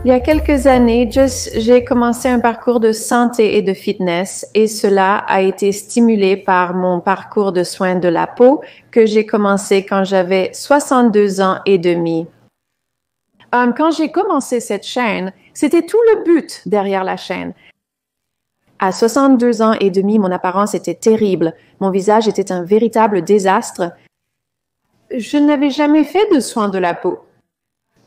Il y a quelques années, j'ai commencé un parcours de santé et de fitness et cela a été stimulé par mon parcours de soins de la peau que j'ai commencé quand j'avais 62 ans et demi. Quand j'ai commencé cette chaîne, c'était tout le but derrière la chaîne. À 62 ans et demi, mon apparence était terrible. Mon visage était un véritable désastre. Je n'avais jamais fait de soins de la peau.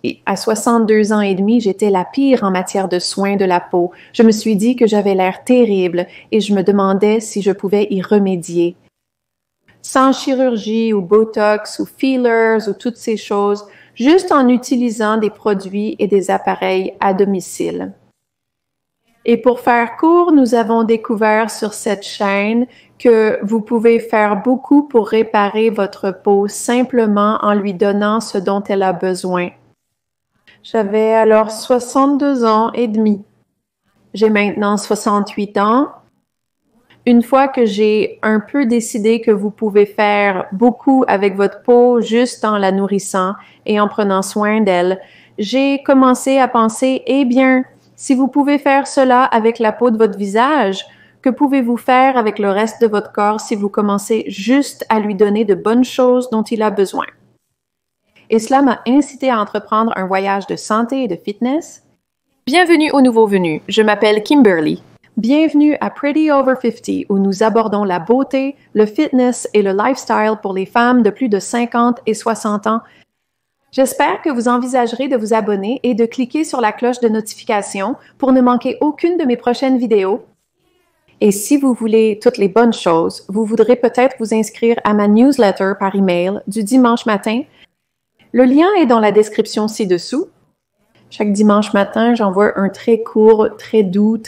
Et à 62 ans et demi, j'étais la pire en matière de soins de la peau. Je me suis dit que j'avais l'air terrible et je me demandais si je pouvais y remédier. Sans chirurgie ou botox ou fillers ou toutes ces choses, juste en utilisant des produits et des appareils à domicile. Et pour faire court, nous avons découvert sur cette chaîne que vous pouvez faire beaucoup pour réparer votre peau simplement en lui donnant ce dont elle a besoin. J'avais alors 62 ans et demi. J'ai maintenant 68 ans. Une fois que j'ai un peu décidé que vous pouvez faire beaucoup avec votre peau juste en la nourrissant et en prenant soin d'elle, j'ai commencé à penser, eh bien, si vous pouvez faire cela avec la peau de votre visage, que pouvez-vous faire avec le reste de votre corps si vous commencez juste à lui donner de bonnes choses dont il a besoin? Et cela m'a incité à entreprendre un voyage de santé et de fitness. Bienvenue aux nouveaux venus, je m'appelle Kimberly. Bienvenue à Pretty Over 50 où nous abordons la beauté, le fitness et le lifestyle pour les femmes de plus de 50 et 60 ans. J'espère que vous envisagerez de vous abonner et de cliquer sur la cloche de notification pour ne manquer aucune de mes prochaines vidéos. Et si vous voulez toutes les bonnes choses, vous voudrez peut-être vous inscrire à ma newsletter par email du dimanche matin. Le lien est dans la description ci-dessous. Chaque dimanche matin, j'envoie un très court, très doux,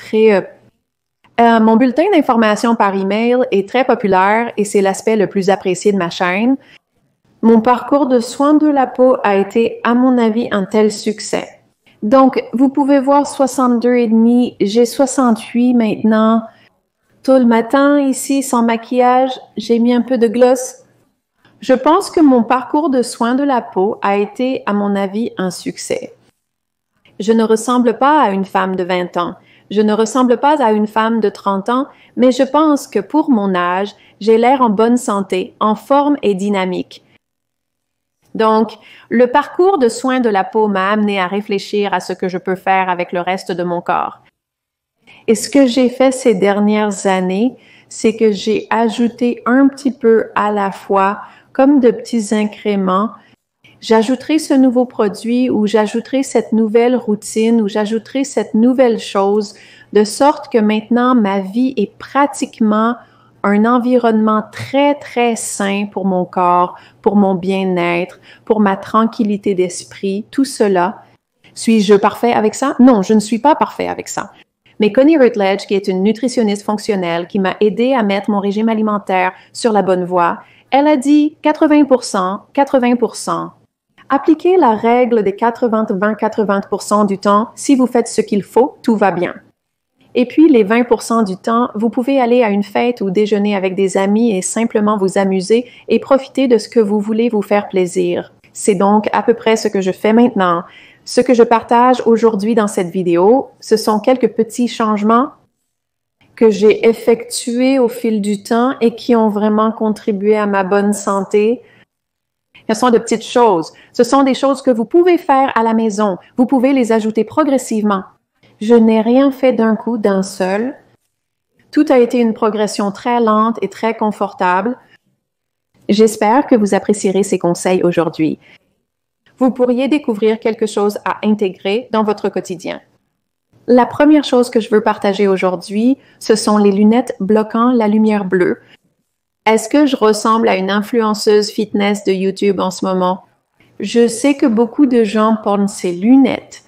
mon bulletin d'information par email est très populaire et c'est l'aspect le plus apprécié de ma chaîne. Mon parcours de soins de la peau a été, à mon avis, un tel succès. Donc, vous pouvez voir 62 et demi, j'ai 68 maintenant. Tôt le matin, ici, sans maquillage, j'ai mis un peu de gloss. Je pense que mon parcours de soins de la peau a été, à mon avis, un succès. Je ne ressemble pas à une femme de 20 ans. Je ne ressemble pas à une femme de 30 ans, mais je pense que pour mon âge, j'ai l'air en bonne santé, en forme et dynamique. Donc, le parcours de soins de la peau m'a amené à réfléchir à ce que je peux faire avec le reste de mon corps. Et ce que j'ai fait ces dernières années, c'est que j'ai ajouté un petit peu à la fois, comme de petits incréments. J'ajouterai ce nouveau produit ou j'ajouterai cette nouvelle routine ou j'ajouterai cette nouvelle chose de sorte que maintenant ma vie est pratiquement un environnement très, très sain pour mon corps, pour mon bien-être, pour ma tranquillité d'esprit, tout cela. Suis-je parfait avec ça? Non, je ne suis pas parfait avec ça. Mais Connie Rutledge, qui est une nutritionniste fonctionnelle qui m'a aidé à mettre mon régime alimentaire sur la bonne voie, elle a dit 80%, 80%. Appliquez la règle des 80-20-80% du temps. Si vous faites ce qu'il faut, tout va bien. Et puis, les 20% du temps, vous pouvez aller à une fête ou déjeuner avec des amis et simplement vous amuser et profiter de ce que vous voulez vous faire plaisir. C'est donc à peu près ce que je fais maintenant. Ce que je partage aujourd'hui dans cette vidéo, ce sont quelques petits changements que j'ai effectués au fil du temps et qui ont vraiment contribué à ma bonne santé. Ce sont de petites choses. Ce sont des choses que vous pouvez faire à la maison. Vous pouvez les ajouter progressivement. Je n'ai rien fait d'un coup, d'un seul. Tout a été une progression très lente et très confortable. J'espère que vous apprécierez ces conseils aujourd'hui. Vous pourriez découvrir quelque chose à intégrer dans votre quotidien. La première chose que je veux partager aujourd'hui, ce sont les lunettes bloquant la lumière bleue. Est-ce que je ressemble à une influenceuse fitness de YouTube en ce moment? Je sais que beaucoup de gens portent ces lunettes.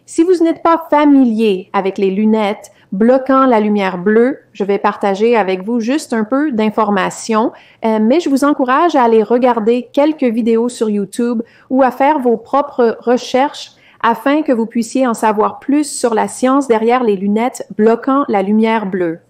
Si vous n'êtes pas familier avec les lunettes bloquant la lumière bleue, je vais partager avec vous juste un peu d'informations, mais je vous encourage à aller regarder quelques vidéos sur YouTube ou à faire vos propres recherches afin que vous puissiez en savoir plus sur la science derrière les lunettes bloquant la lumière bleue.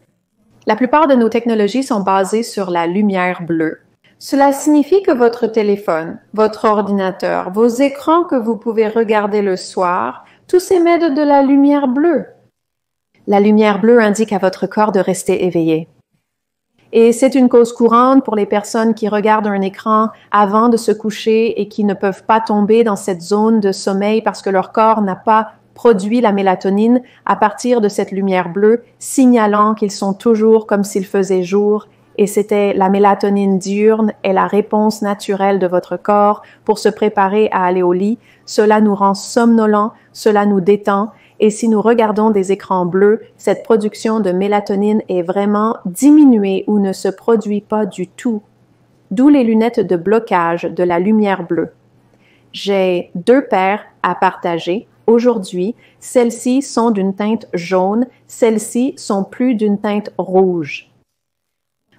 La plupart de nos technologies sont basées sur la lumière bleue. Cela signifie que votre téléphone, votre ordinateur, vos écrans que vous pouvez regarder le soir, Tous émettent de la lumière bleue. La lumière bleue indique à votre corps de rester éveillé. Et c'est une cause courante pour les personnes qui regardent un écran avant de se coucher et qui ne peuvent pas tomber dans cette zone de sommeil parce que leur corps n'a pas produit la mélatonine à partir de cette lumière bleue, signalant qu'ils sont toujours comme s'il faisait jour. Et c'était la mélatonine diurne et la réponse naturelle de votre corps pour se préparer à aller au lit. Cela nous rend somnolents, cela nous détend. Et si nous regardons des écrans bleus, cette production de mélatonine est vraiment diminuée ou ne se produit pas du tout. D'où les lunettes de blocage de la lumière bleue. J'ai 2 paires à partager. Aujourd'hui, celles-ci sont d'une teinte jaune, celles-ci sont plus d'une teinte rouge.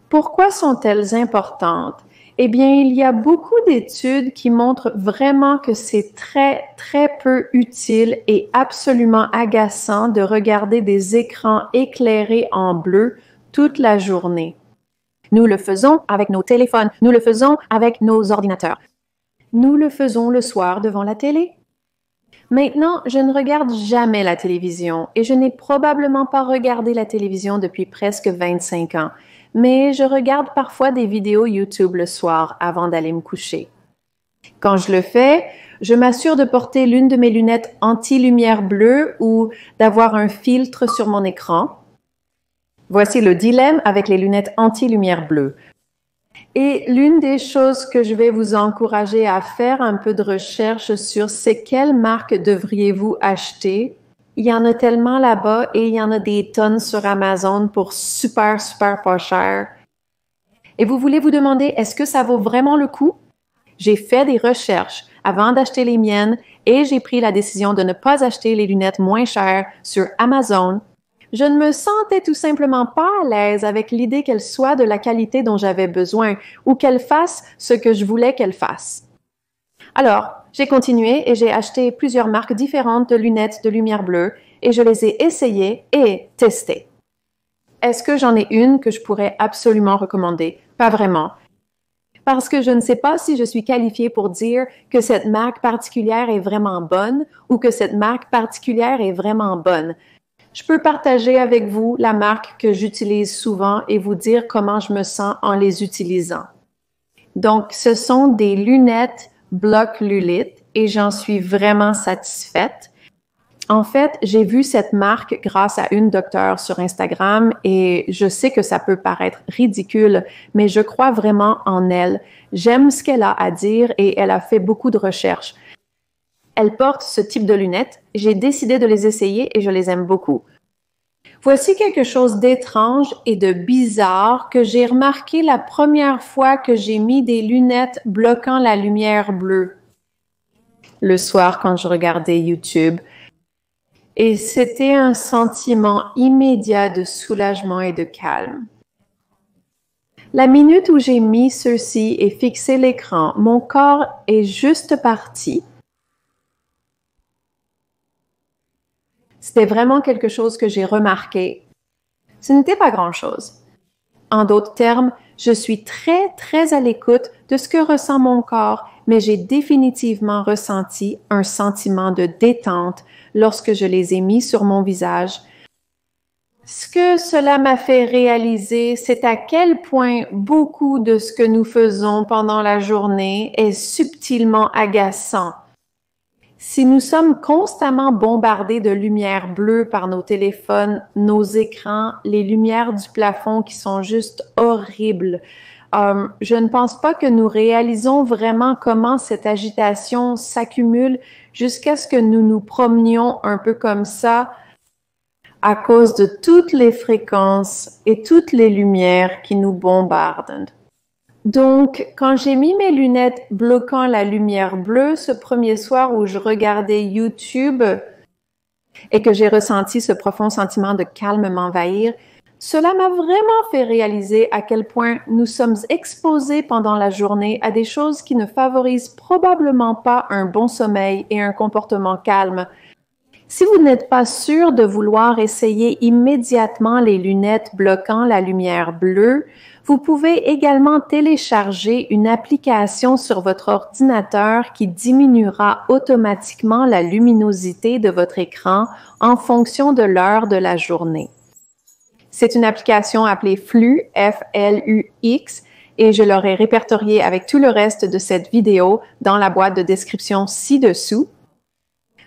Pourquoi sont-elles importantes? Eh bien, il y a beaucoup d'études qui montrent vraiment que c'est très, très peu utile et absolument agaçant de regarder des écrans éclairés en bleu toute la journée. Nous le faisons avec nos téléphones, nous le faisons avec nos ordinateurs. Nous le faisons le soir devant la télé. Maintenant, je ne regarde jamais la télévision et je n'ai probablement pas regardé la télévision depuis presque 25 ans. Mais je regarde parfois des vidéos YouTube le soir avant d'aller me coucher. Quand je le fais, je m'assure de porter l'une de mes lunettes anti-lumière bleue ou d'avoir un filtre sur mon écran. Voici le dilemme avec les lunettes anti-lumière bleue. Et l'une des choses que je vais vous encourager à faire un peu de recherche sur, c'est quelle marque devriez-vous acheter. Il y en a tellement là-bas et il y en a des tonnes sur Amazon pour super, super pas cher. Et vous voulez vous demander, est-ce que ça vaut vraiment le coup? J'ai fait des recherches avant d'acheter les miennes et j'ai pris la décision de ne pas acheter les lunettes moins chères sur Amazon. Je ne me sentais tout simplement pas à l'aise avec l'idée qu'elles soient de la qualité dont j'avais besoin ou qu'elles fassent ce que je voulais qu'elles fassent. Alors, j'ai continué et j'ai acheté plusieurs marques différentes de lunettes de lumière bleue et je les ai essayées et testées. Est-ce que j'en ai une que je pourrais absolument recommander? Pas vraiment. Parce que je ne sais pas si je suis qualifiée pour dire que cette marque particulière est vraiment bonne ou que cette marque particulière est vraiment bonne. Je peux partager avec vous la marque que j'utilise souvent et vous dire comment je me sens en les utilisant. Donc, ce sont des lunettes Block Lulith et j'en suis vraiment satisfaite. En fait, j'ai vu cette marque grâce à une docteure sur Instagram et je sais que ça peut paraître ridicule, mais je crois vraiment en elle. J'aime ce qu'elle a à dire et elle a fait beaucoup de recherches. Elle porte ce type de lunettes. J'ai décidé de les essayer et je les aime beaucoup. Voici quelque chose d'étrange et de bizarre que j'ai remarqué la première fois que j'ai mis des lunettes bloquant la lumière bleue. Le soir, quand je regardais YouTube. Et c'était un sentiment immédiat de soulagement et de calme. La minute où j'ai mis ceux-ci et fixé l'écran, mon corps est juste parti. C'était vraiment quelque chose que j'ai remarqué. Ce n'était pas grand-chose. En d'autres termes, je suis très, très à l'écoute de ce que ressent mon corps, mais j'ai définitivement ressenti un sentiment de détente lorsque je les ai mis sur mon visage. Ce que cela m'a fait réaliser, c'est à quel point beaucoup de ce que nous faisons pendant la journée est subtilement agaçant. Si nous sommes constamment bombardés de lumière bleue par nos téléphones, nos écrans, les lumières du plafond qui sont juste horribles, je ne pense pas que nous réalisons vraiment comment cette agitation s'accumule jusqu'à ce que nous nous promenions un peu comme ça à cause de toutes les fréquences et toutes les lumières qui nous bombardent. Donc, quand j'ai mis mes lunettes bloquant la lumière bleue ce premier soir où je regardais YouTube et que j'ai ressenti ce profond sentiment de calme m'envahir, cela m'a vraiment fait réaliser à quel point nous sommes exposés pendant la journée à des choses qui ne favorisent probablement pas un bon sommeil et un comportement calme. Si vous n'êtes pas sûr de vouloir essayer immédiatement les lunettes bloquant la lumière bleue, vous pouvez également télécharger une application sur votre ordinateur qui diminuera automatiquement la luminosité de votre écran en fonction de l'heure de la journée. C'est une application appelée Flux, F-L-U-X, et je l'aurai répertorié avec tout le reste de cette vidéo dans la boîte de description ci-dessous.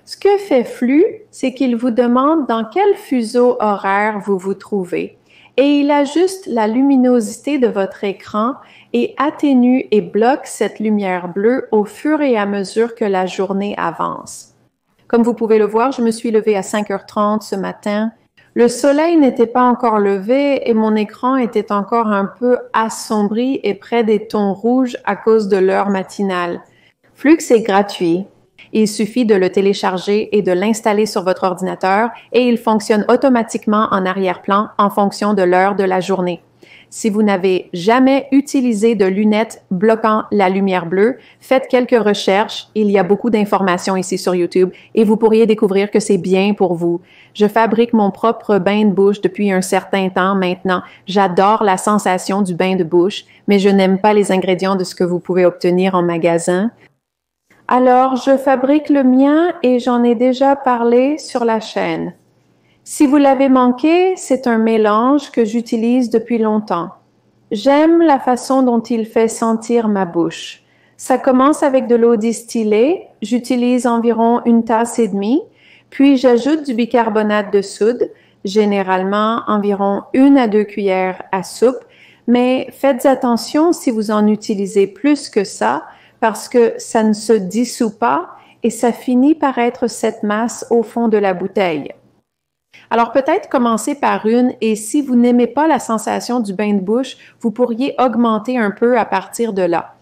Ce que fait Flux, c'est qu'il vous demande dans quel fuseau horaire vous vous trouvez et il ajuste la luminosité de votre écran et atténue et bloque cette lumière bleue au fur et à mesure que la journée avance. Comme vous pouvez le voir, je me suis levée à 5h30 ce matin. Le soleil n'était pas encore levé et mon écran était encore un peu assombri et près des tons rouges à cause de l'heure matinale. Flux est gratuit. Il suffit de le télécharger et de l'installer sur votre ordinateur et il fonctionne automatiquement en arrière-plan en fonction de l'heure de la journée. Si vous n'avez jamais utilisé de lunettes bloquant la lumière bleue, faites quelques recherches. Il y a beaucoup d'informations ici sur YouTube et vous pourriez découvrir que c'est bien pour vous. Je fabrique mon propre bain de bouche depuis un certain temps maintenant. J'adore la sensation du bain de bouche, mais je n'aime pas les ingrédients de ce que vous pouvez obtenir en magasin. Alors, je fabrique le mien et j'en ai déjà parlé sur la chaîne. Si vous l'avez manqué, c'est un mélange que j'utilise depuis longtemps. J'aime la façon dont il fait sentir ma bouche. Ça commence avec de l'eau distillée, j'utilise environ 1,5 tasses, puis j'ajoute du bicarbonate de soude, généralement environ 1 à 2 cuillères à soupe, mais faites attention si vous en utilisez plus que ça, parce que ça ne se dissout pas et ça finit par être cette masse au fond de la bouteille. Alors peut-être commencer par une et si vous n'aimez pas la sensation du bain de bouche, vous pourriez augmenter un peu à partir de là.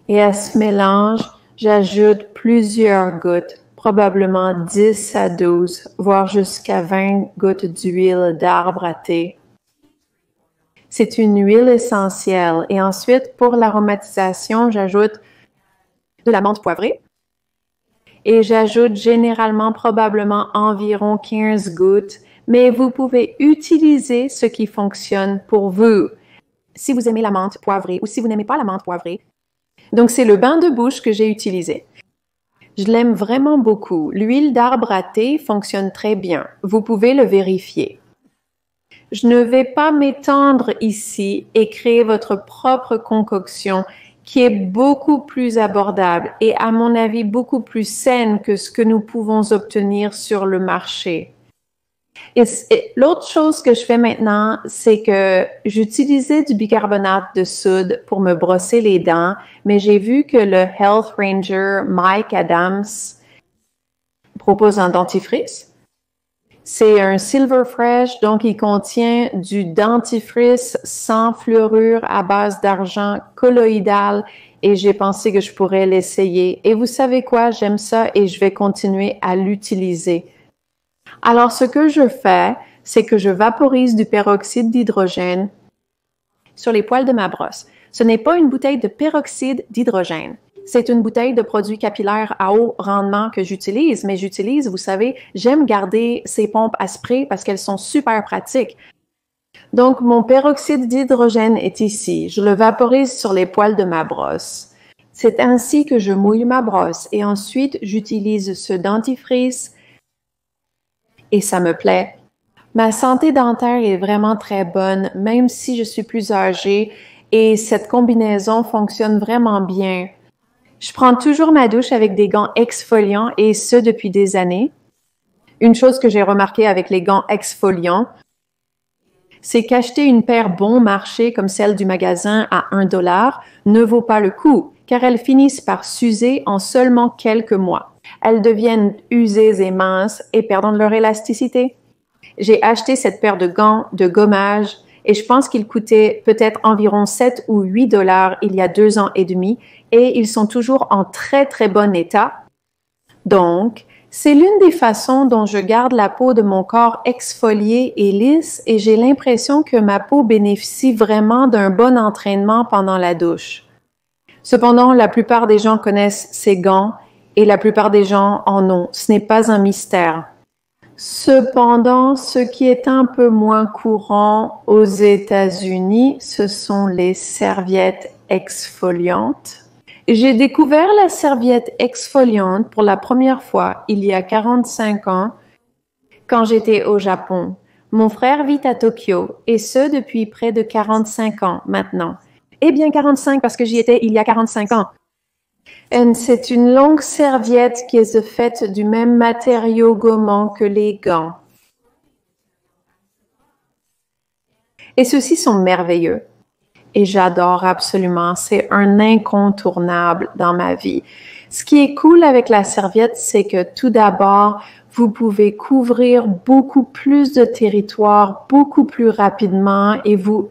Et à ce mélange, j'ajoute plusieurs gouttes, probablement 10 à 12, voire jusqu'à 20 gouttes d'huile d'arbre à thé. C'est une huile essentielle. Et ensuite, pour l'aromatisation, j'ajoute de la menthe poivrée. Et j'ajoute généralement probablement environ 15 gouttes, mais vous pouvez utiliser ce qui fonctionne pour vous. Si vous aimez la menthe poivrée ou si vous n'aimez pas la menthe poivrée. Donc, c'est le bain de bouche que j'ai utilisé. Je l'aime vraiment beaucoup. L'huile d'arbre à thé fonctionne très bien. Vous pouvez le vérifier. Je ne vais pas m'étendre ici et créer votre propre concoction qui est beaucoup plus abordable et à mon avis beaucoup plus saine que ce que nous pouvons obtenir sur le marché. Et l'autre chose que je fais maintenant, c'est que j'utilisais du bicarbonate de soude pour me brosser les dents, mais j'ai vu que le Health Ranger Mike Adams propose un dentifrice. C'est un Silver Fresh, donc il contient du dentifrice sans fluorure à base d'argent colloïdal et j'ai pensé que je pourrais l'essayer. Et vous savez quoi? J'aime ça et je vais continuer à l'utiliser. Alors, ce que je fais, c'est que je vaporise du peroxyde d'hydrogène sur les poils de ma brosse. Ce n'est pas une bouteille de peroxyde d'hydrogène. C'est une bouteille de produits capillaires à haut rendement que j'utilise, mais j'utilise, vous savez, j'aime garder ces pompes à spray parce qu'elles sont super pratiques. Donc, mon peroxyde d'hydrogène est ici. Je le vaporise sur les poils de ma brosse. C'est ainsi que je mouille ma brosse et ensuite, j'utilise ce dentifrice et ça me plaît. Ma santé dentaire est vraiment très bonne, même si je suis plus âgée et cette combinaison fonctionne vraiment bien. Je prends toujours ma douche avec des gants exfoliants et ce depuis des années. Une chose que j'ai remarqué avec les gants exfoliants, c'est qu'acheter une paire bon marché comme celle du magasin à $1 ne vaut pas le coup, car elles finissent par s'user en seulement quelques mois. Elles deviennent usées et minces et perdent de leur élasticité. J'ai acheté cette paire de gants de gommage et je pense qu'ils coûtaient peut-être environ 7 ou 8 $ il y a 2 ans et demi et ils sont toujours en très très bon état. Donc, c'est l'une des façons dont je garde la peau de mon corps exfoliée et lisse et j'ai l'impression que ma peau bénéficie vraiment d'un bon entraînement pendant la douche. Cependant, la plupart des gens connaissent ces gants et la plupart des gens en ont. Ce n'est pas un mystère. Cependant, ce qui est un peu moins courant aux États-Unis, ce sont les serviettes exfoliantes. J'ai découvert la serviette exfoliante pour la première fois il y a 45 ans quand j'étais au Japon. Mon frère vit à Tokyo et ce depuis près de 45 ans maintenant. Eh bien 45 parce que j'y étais il y a 45 ans. C'est une longue serviette qui est faite du même matériau gommant que les gants. Et ceux-ci sont merveilleux. Et j'adore absolument. C'est un incontournable dans ma vie. Ce qui est cool avec la serviette, c'est que tout d'abord, vous pouvez couvrir beaucoup plus de territoire beaucoup plus rapidement et vous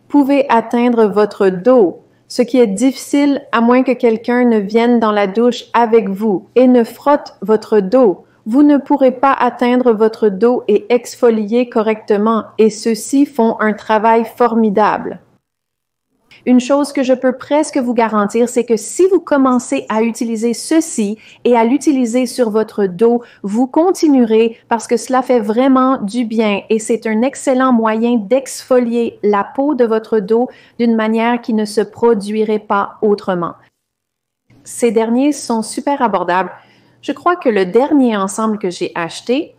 pouvez atteindre votre dos, ce qui est difficile à moins que quelqu'un ne vienne dans la douche avec vous et ne frotte votre dos. Vous ne pourrez pas atteindre votre dos et exfolier correctement et ceux-ci font un travail formidable. Une chose que je peux presque vous garantir, c'est que si vous commencez à utiliser ceci et à l'utiliser sur votre dos, vous continuerez parce que cela fait vraiment du bien et c'est un excellent moyen d'exfolier la peau de votre dos d'une manière qui ne se produirait pas autrement. Ces derniers sont super abordables. Je crois que le dernier ensemble que j'ai acheté,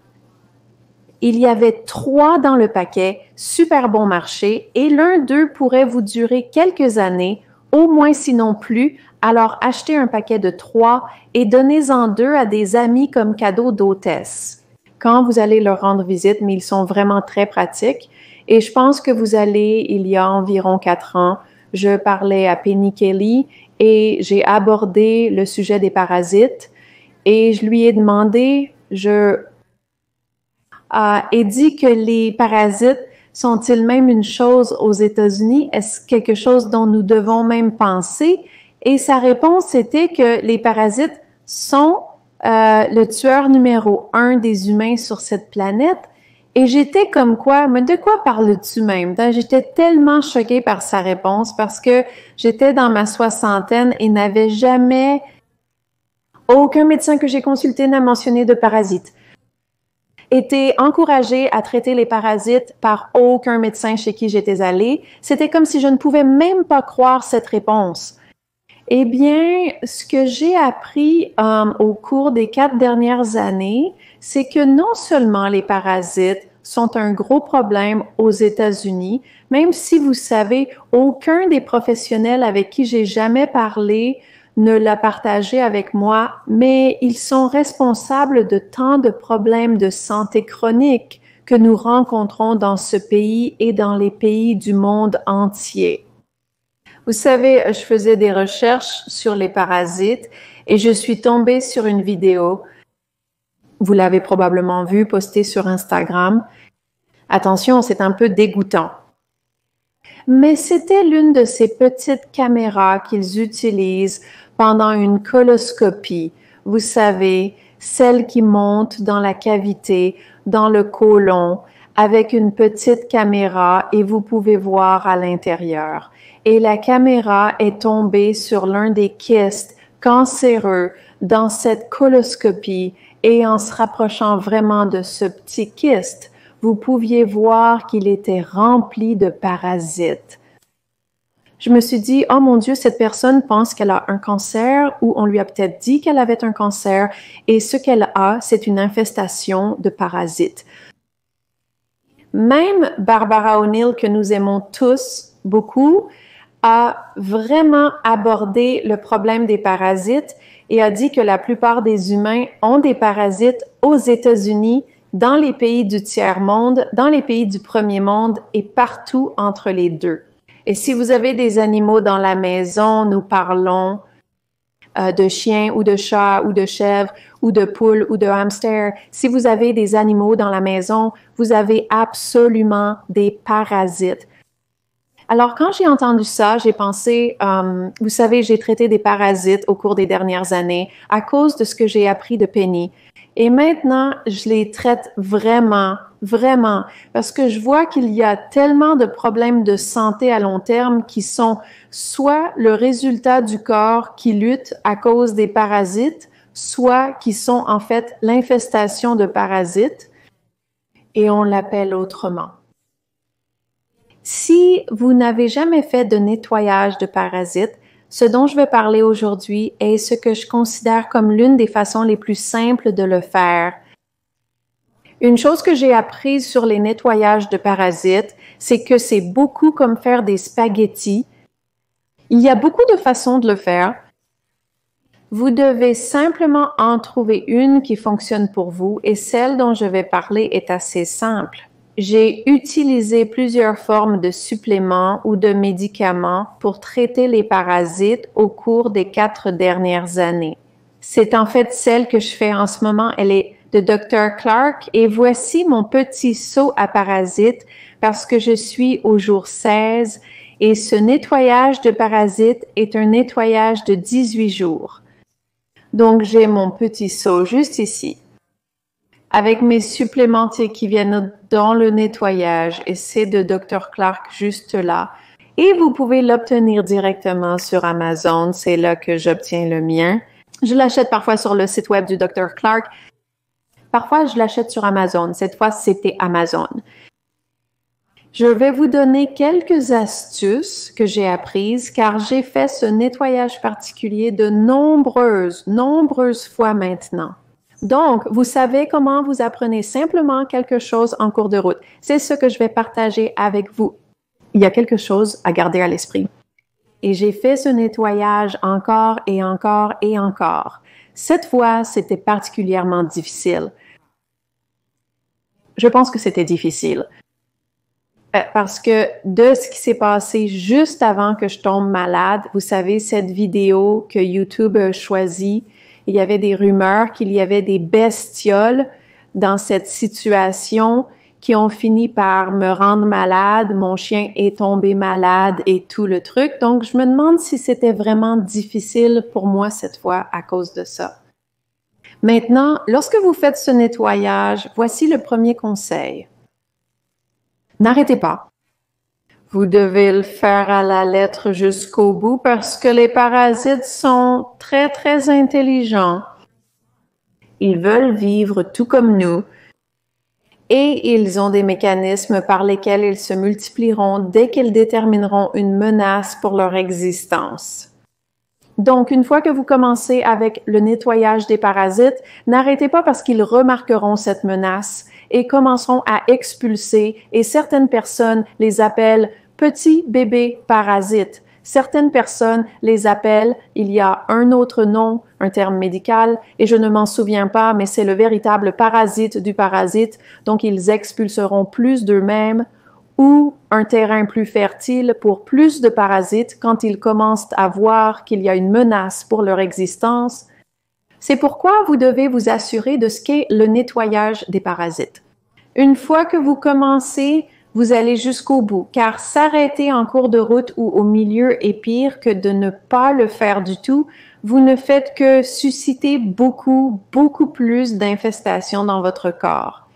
il y avait 3 dans le paquet, super bon marché, et l'un d'eux pourrait vous durer quelques années, au moins sinon plus, alors achetez un paquet de 3 et donnez-en 2 à des amis comme cadeau d'hôtesse. Quand vous allez leur rendre visite, mais ils sont vraiment très pratiques, et je pense que vous allez, il y a environ 4 ans, je parlais à Penny Kelly et j'ai abordé le sujet des parasites, et je lui ai demandé, et dit que les parasites sont-ils même une chose aux États-Unis? Est-ce quelque chose dont nous devons même penser? Et sa réponse était que les parasites sont le tueur numéro 1 des humains sur cette planète. Et j'étais comme quoi, mais de quoi parles-tu même? J'étais tellement choquée par sa réponse parce que j'étais dans ma soixantaine et n'avais jamais, aucun médecin que j'ai consulté n'a mentionné de parasites. Été encouragée à traiter les parasites par aucun médecin chez qui j'étais allée. C'était comme si je ne pouvais même pas croire cette réponse. Eh bien, ce que j'ai appris au cours des 4 dernières années, c'est que non seulement les parasites sont un gros problème aux États-Unis, même si vous savez, aucun des professionnels avec qui j'ai jamais parlé ne l'a partagé avec moi, mais ils sont responsables de tant de problèmes de santé chronique que nous rencontrons dans ce pays et dans les pays du monde entier. Vous savez, je faisais des recherches sur les parasites et je suis tombée sur une vidéo. Vous l'avez probablement vue postée sur Instagram. Attention, c'est un peu dégoûtant. Mais c'était l'une de ces petites caméras qu'ils utilisent pendant une coloscopie. Vous savez, celle qui monte dans la cavité, dans le côlon, avec une petite caméra et vous pouvez voir à l'intérieur. Et la caméra est tombée sur l'un des kystes cancéreux dans cette coloscopie et en se rapprochant vraiment de ce petit kyste, vous pouviez voir qu'il était rempli de parasites. Je me suis dit, oh mon Dieu, cette personne pense qu'elle a un cancer ou on lui a peut-être dit qu'elle avait un cancer et ce qu'elle a, c'est une infestation de parasites. Même Barbara O'Neill, que nous aimons tous beaucoup, a vraiment abordé le problème des parasites et a dit que la plupart des humains ont des parasites aux États-Unis, dans les pays du tiers-monde, dans les pays du premier monde et partout entre les deux. Et si vous avez des animaux dans la maison, nous parlons de chiens ou de chats ou de chèvres ou de poules ou de hamsters. Si vous avez des animaux dans la maison, vous avez absolument des parasites. Alors, quand j'ai entendu ça, j'ai pensé, vous savez, j'ai traité des parasites au cours des dernières années à cause de ce que j'ai appris de Penny. Et maintenant, je les traite vraiment, vraiment, parce que je vois qu'il y a tellement de problèmes de santé à long terme qui sont soit le résultat du corps qui lutte à cause des parasites, soit qui sont en fait l'infestation de parasites, et on l'appelle autrement. Si vous n'avez jamais fait de nettoyage de parasites, ce dont je vais parler aujourd'hui est ce que je considère comme l'une des façons les plus simples de le faire. Une chose que j'ai apprise sur les nettoyages de parasites, c'est que c'est beaucoup comme faire des spaghettis. Il y a beaucoup de façons de le faire. Vous devez simplement en trouver une qui fonctionne pour vous et celle dont je vais parler est assez simple. J'ai utilisé plusieurs formes de suppléments ou de médicaments pour traiter les parasites au cours des 4 dernières années. C'est en fait celle que je fais en ce moment. Elle est de Dr. Clark et voici mon petit seau à parasites parce que je suis au jour 16 et ce nettoyage de parasites est un nettoyage de 18 jours. Donc, j'ai mon petit seau juste ici, avec mes supplémentiers qui viennent dans le nettoyage, et c'est de Dr. Clark juste là. Et vous pouvez l'obtenir directement sur Amazon, c'est là que j'obtiens le mien. Je l'achète parfois sur le site web du Dr. Clark. Parfois, je l'achète sur Amazon. Cette fois, c'était Amazon. Je vais vous donner quelques astuces que j'ai apprises car j'ai fait ce nettoyage particulier de nombreuses fois maintenant. Donc, vous savez comment vous apprenez simplement quelque chose en cours de route. C'est ce que je vais partager avec vous. Il y a quelque chose à garder à l'esprit. Et j'ai fait ce nettoyage encore et encore et encore. Cette fois, c'était particulièrement difficile. Je pense que c'était difficile. Parce que de ce qui s'est passé juste avant que je tombe malade, vous savez, cette vidéo que YouTube a choisie, il y avait des rumeurs qu'il y avait des bestioles dans cette situation qui ont fini par me rendre malade, mon chien est tombé malade et tout le truc. Donc, je me demande si c'était vraiment difficile pour moi cette fois à cause de ça. Maintenant, lorsque vous faites ce nettoyage, voici le premier conseil. N'arrêtez pas. Vous devez le faire à la lettre jusqu'au bout parce que les parasites sont très, très intelligents. Ils veulent vivre tout comme nous et ils ont des mécanismes par lesquels ils se multiplieront dès qu'ils détermineront une menace pour leur existence. Donc, une fois que vous commencez avec le nettoyage des parasites, n'arrêtez pas parce qu'ils remarqueront cette menace et commenceront à expulser et certaines personnes les appellent petits bébés parasites. Certaines personnes les appellent, il y a un autre nom, un terme médical, et je ne m'en souviens pas, mais c'est le véritable parasite du parasite, donc ils expulseront plus d'eux-mêmes ou un terrain plus fertile pour plus de parasites quand ils commencent à voir qu'il y a une menace pour leur existence. C'est pourquoi vous devez vous assurer de ce qu'est le nettoyage des parasites. Une fois que vous commencez, vous allez jusqu'au bout, car s'arrêter en cours de route ou au milieu est pire que de ne pas le faire du tout. Vous ne faites que susciter beaucoup plus d'infestations dans votre corps.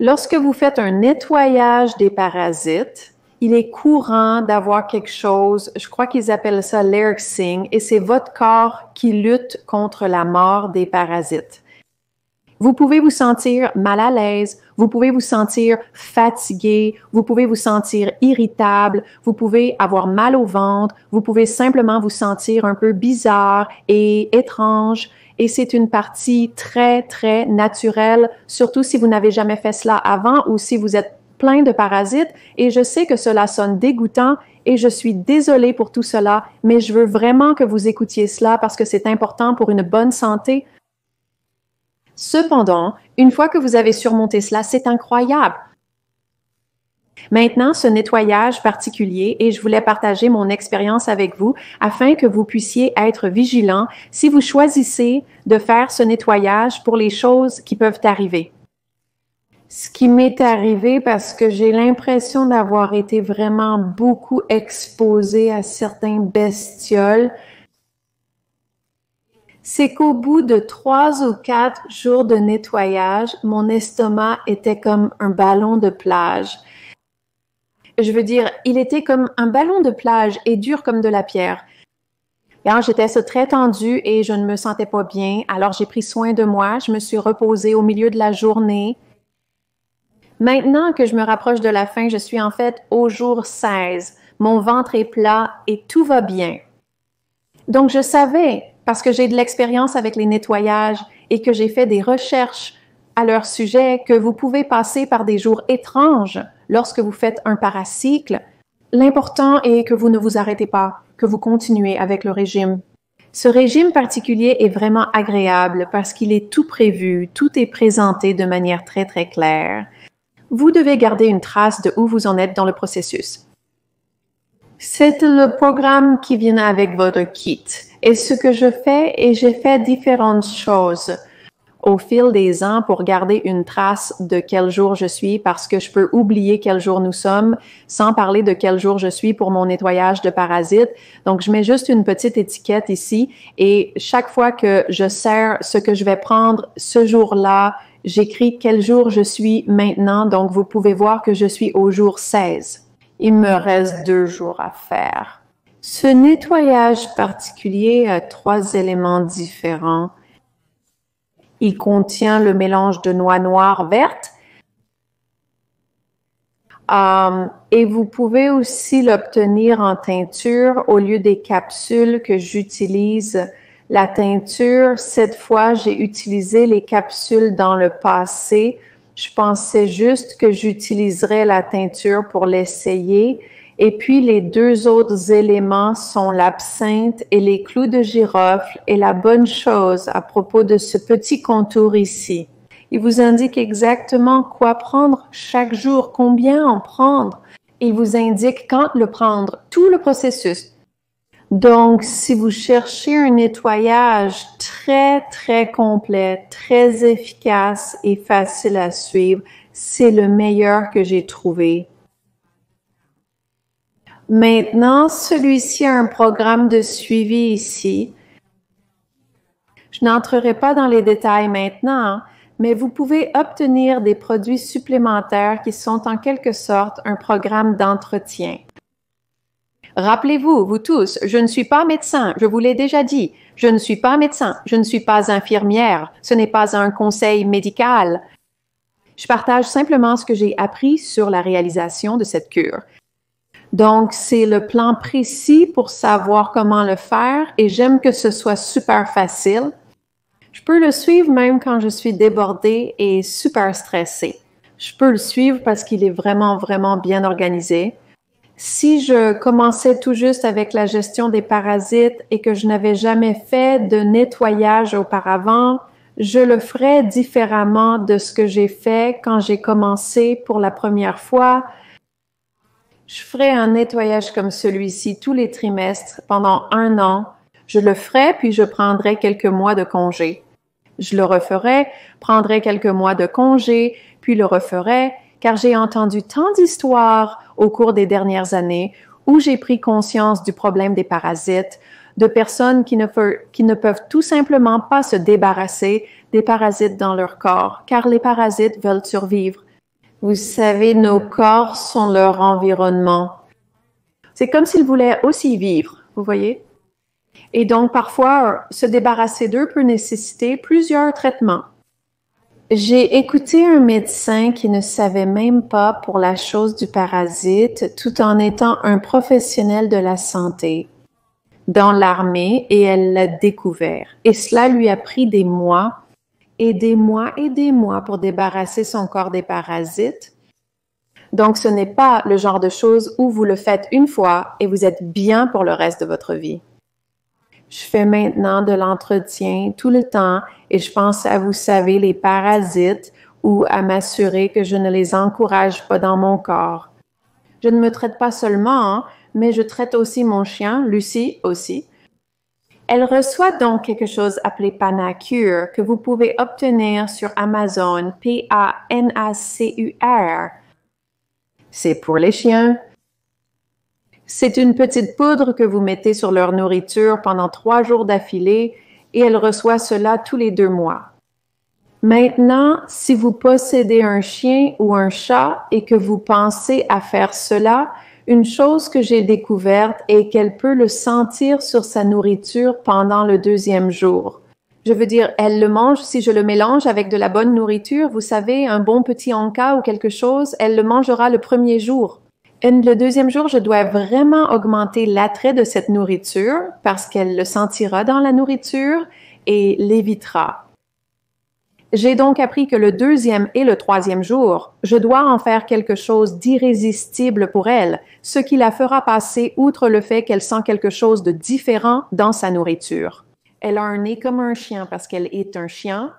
Lorsque vous faites un nettoyage des parasites, il est courant d'avoir quelque chose, je crois qu'ils appellent ça l'airsing, et c'est votre corps qui lutte contre la mort des parasites. Vous pouvez vous sentir mal à l'aise, vous pouvez vous sentir fatigué, vous pouvez vous sentir irritable, vous pouvez avoir mal au ventre, vous pouvez simplement vous sentir un peu bizarre et étrange. Et c'est une partie très, très naturelle, surtout si vous n'avez jamais fait cela avant ou si vous êtes plein de parasites. Et je sais que cela sonne dégoûtant et je suis désolée pour tout cela, mais je veux vraiment que vous écoutiez cela parce que c'est important pour une bonne santé. Cependant, une fois que vous avez surmonté cela, c'est incroyable. Maintenant, ce nettoyage particulier, et je voulais partager mon expérience avec vous afin que vous puissiez être vigilant si vous choisissez de faire ce nettoyage pour les choses qui peuvent arriver. Ce qui m'est arrivé parce que j'ai l'impression d'avoir été vraiment beaucoup exposée à certains bestioles, c'est qu'au bout de 3 ou 4 jours de nettoyage, mon estomac était comme un ballon de plage. Je veux dire, il était comme un ballon de plage et dur comme de la pierre. Alors, j'étais très tendue et je ne me sentais pas bien. Alors, j'ai pris soin de moi. Je me suis reposée au milieu de la journée. Maintenant que je me rapproche de la fin, je suis en fait au jour 16. Mon ventre est plat et tout va bien. Donc, je savais, parce que j'ai de l'expérience avec les nettoyages et que j'ai fait des recherches à leur sujet, que vous pouvez passer par des jours étranges lorsque vous faites un paracycle. L'important est que vous ne vous arrêtez pas, que vous continuez avec le régime. Ce régime particulier est vraiment agréable parce qu'il est tout prévu, tout est présenté de manière très, très claire. Vous devez garder une trace de où vous en êtes dans le processus. C'est le programme qui vient avec votre kit. Et ce que je fais, et j'ai fait différentes choses au fil des ans pour garder une trace de quel jour je suis parce que je peux oublier quel jour nous sommes sans parler de quel jour je suis pour mon nettoyage de parasites. Donc, je mets juste une petite étiquette ici et chaque fois que je sers ce que je vais prendre ce jour-là, j'écris quel jour je suis maintenant. Donc, vous pouvez voir que je suis au jour 16. Il me reste 2 jours à faire. Ce nettoyage particulier a 3 éléments différents. Il contient le mélange de noix noire verte et vous pouvez aussi l'obtenir en teinture au lieu des capsules que j'utilise. La teinture, cette fois, j'ai utilisé les capsules dans le passé. Je pensais juste que j'utiliserais la teinture pour l'essayer. Et puis, les 2 autres éléments sont l'absinthe et les clous de girofle. Et la bonne chose à propos de ce petit contour ici, il vous indique exactement quoi prendre chaque jour, combien en prendre. Il vous indique quand le prendre, tout le processus. Donc, si vous cherchez un nettoyage très, très complet, très efficace et facile à suivre, c'est le meilleur que j'ai trouvé. Maintenant, celui-ci a un programme de suivi ici. Je n'entrerai pas dans les détails maintenant, mais vous pouvez obtenir des produits supplémentaires qui sont en quelque sorte un programme d'entretien. Rappelez-vous, vous tous, je ne suis pas médecin, je vous l'ai déjà dit. Je ne suis pas médecin, je ne suis pas infirmière, ce n'est pas un conseil médical. Je partage simplement ce que j'ai appris sur la réalisation de cette cure. Donc, c'est le plan précis pour savoir comment le faire et j'aime que ce soit super facile. Je peux le suivre même quand je suis débordée et super stressée. Je peux le suivre parce qu'il est vraiment, vraiment bien organisé. Si je commençais tout juste avec la gestion des parasites et que je n'avais jamais fait de nettoyage auparavant, je le ferais différemment de ce que j'ai fait quand j'ai commencé pour la première fois. Je ferai un nettoyage comme celui-ci tous les trimestres pendant 1 an. Je le ferai, puis je prendrai quelques mois de congé. Je le referai, prendrai quelques mois de congé, puis le referai, car j'ai entendu tant d'histoires au cours des dernières années où j'ai pris conscience du problème des parasites, de personnes qui ne peuvent tout simplement pas se débarrasser des parasites dans leur corps, car les parasites veulent survivre. Vous savez, nos corps sont leur environnement. C'est comme s'ils voulaient aussi vivre, vous voyez? Et donc, parfois, se débarrasser d'eux peut nécessiter plusieurs traitements. J'ai écouté un médecin qui ne savait même pas pour la chose du parasite, tout en étant un professionnel de la santé dans l'armée, et elle l'a découvert. Et cela lui a pris des mois et des mois et des mois pour débarrasser son corps des parasites. Donc, ce n'est pas le genre de choses où vous le faites une fois et vous êtes bien pour le reste de votre vie. Je fais maintenant de l'entretien tout le temps et je pense à, vous savez, les parasites ou à m'assurer que je ne les encourage pas dans mon corps. Je ne me traite pas seulement, mais je traite aussi mon chien, Lucie aussi. Elle reçoit donc quelque chose appelé Panacur que vous pouvez obtenir sur Amazon, P-A-N-A-C-U-R. C'est pour les chiens. C'est une petite poudre que vous mettez sur leur nourriture pendant 3 jours d'affilée et elle reçoit cela tous les 2 mois. Maintenant, si vous possédez un chien ou un chat et que vous pensez à faire cela, une chose que j'ai découverte est qu'elle peut le sentir sur sa nourriture pendant le 2e jour. Je veux dire, elle le mange si je le mélange avec de la bonne nourriture, vous savez, un bon petit Anka ou quelque chose, elle le mangera le 1er jour. Et le 2e jour, je dois vraiment augmenter l'attrait de cette nourriture parce qu'elle le sentira dans la nourriture et l'évitera. J'ai donc appris que le 2e et le 3e jour, je dois en faire quelque chose d'irrésistible pour elle, ce qui la fera passer outre le fait qu'elle sent quelque chose de différent dans sa nourriture. Elle a un nez comme un chien parce qu'elle est un chien.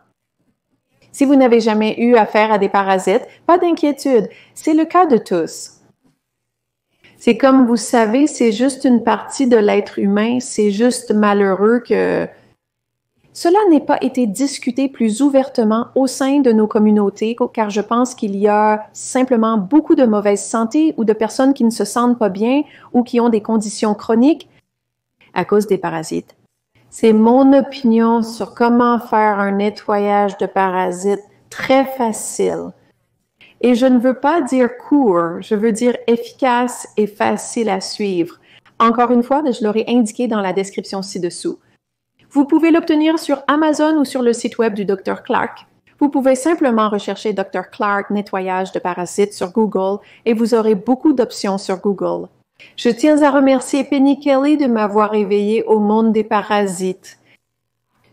Si vous n'avez jamais eu affaire à des parasites, pas d'inquiétude, c'est le cas de tous. C'est comme vous savez, c'est juste une partie de l'être humain, c'est juste malheureux que cela n'ait pas été discuté plus ouvertement au sein de nos communautés, car je pense qu'il y a simplement beaucoup de mauvaise santé ou de personnes qui ne se sentent pas bien ou qui ont des conditions chroniques à cause des parasites. C'est mon opinion sur comment faire un nettoyage de parasites très facile. Et je ne veux pas dire court, je veux dire efficace et facile à suivre. Encore une fois, je l'aurai indiqué dans la description ci-dessous. Vous pouvez l'obtenir sur Amazon ou sur le site web du Dr. Clark. Vous pouvez simplement rechercher Dr. Clark nettoyage de parasites sur Google et vous aurez beaucoup d'options sur Google. Je tiens à remercier Penny Kelly de m'avoir éveillée au monde des parasites.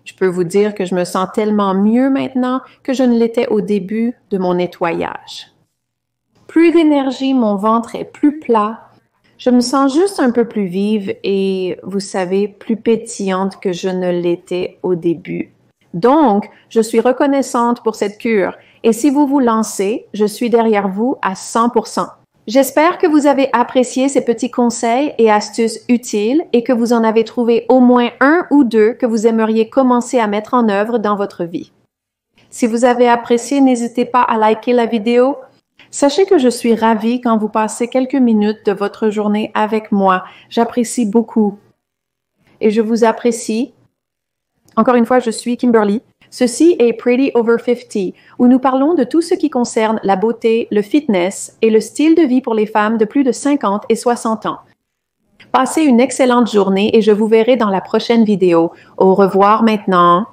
Je peux vous dire que je me sens tellement mieux maintenant que je ne l'étais au début de mon nettoyage. Plus d'énergie, mon ventre est plus plat. Je me sens juste un peu plus vive et, vous savez, plus pétillante que je ne l'étais au début. Donc, je suis reconnaissante pour cette cure et si vous vous lancez, je suis derrière vous à 100%. J'espère que vous avez apprécié ces petits conseils et astuces utiles et que vous en avez trouvé au moins 1 ou 2 que vous aimeriez commencer à mettre en œuvre dans votre vie. Si vous avez apprécié, n'hésitez pas à liker la vidéo. Sachez que je suis ravie quand vous passez quelques minutes de votre journée avec moi. J'apprécie beaucoup. Et je vous apprécie. Encore une fois, je suis Kimberly. Ceci est Pretty Over 50, où nous parlons de tout ce qui concerne la beauté, le fitness et le style de vie pour les femmes de plus de 50 et 60 ans. Passez une excellente journée et je vous verrai dans la prochaine vidéo. Au revoir maintenant.